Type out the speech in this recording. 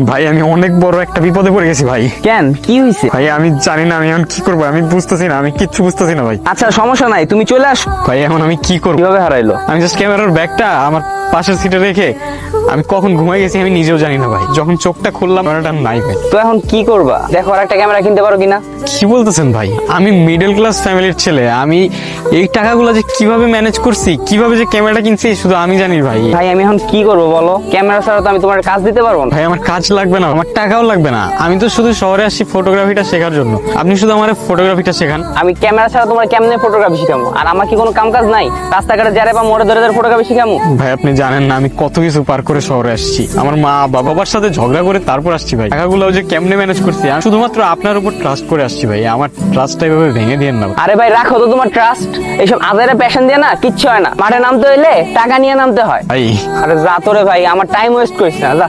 ভাই আমি অনেক বড় একটা বিপদে পড়ে গেছি ভাই। কেন, কি হয়েছে? ভাই আমি জানি না আমি এখন কি করবো, আমি বুঝতেছি না, আমি কিচ্ছু বুঝতেছি না ভাই। আচ্ছা সমস্যা নাই, তুমি চলে আসো। ভাই এখন আমি কি করবো? কিভাবে হারাইলো? আমি জাস্ট ক্যামেরার ব্যাগটা আমার পাশের সিটে রেখে আমি কখন ঘুমাই গেছি আমি নিজেও জানি না ভাই। যখন চোখটা খুললাম ক্যামেরাটা নাই ভাই। তো এখন কি করবা? দেখো আর একটা ক্যামেরা কিনতে পারো কিনা। কি বলতেছেন ভাই? আমি মিডল ক্লাস ফ্যামিলির ছেলে, আমি এই টাকাগুলো যে কিভাবে ম্যানেজ করছি, কিভাবে যে ক্যামেরাটা কিনছি শুধু আমি জানি ভাই। ভাই আমি এখন কি করবো বলো? ক্যামেরা ছাড়া তো আমি তোমার কাজ দিতে পারবো না। ভাই আমার কাজ লাগবে না, আমার টাকাও লাগবে না, আমি তো শুধু শহরে আসছি ফটোগ্রাফিটা শেখার জন্য। আপনি শুধু আমার ফটোগ্রাফিটা শেখান। আমি ক্যামেরা ছাড়া তোমার কেমনে ফটোগ্রাফি শিখামো? আর আমার কি কোনো কাম কাজ নাই? রাস্তাঘাটে যারে বা মোড়ে ধরে ধরে ফটোগ্রাফি শিখামো? ভাই আপনি জানেন না আমি কত কিছু পার করে শহরে আসছি, আমার মা বাবার সাথে ঝগড়া করে তারপর আসছি ভাই। টাকাগুলো যে কেমনে ম্যানেজ করছি আমি শুধুমাত্র আপনার উপর ট্রাস্ট করে আসছি ভাই। আমার ট্রাস্টটা এভাবে ভেঙে দিয়েন না। আরে ভাই রাখো তো তোমার ট্রাস্ট, এইসব আজারে প্যাশন দিয়ে না কিচ্ছু হয় না। মাঠে নামতে হইলে টাকা নিয়ে নামতে হয়। ভাই আরে যা তোরে ভাই, আমার টাইম ওয়েস্ট করিস না, যা।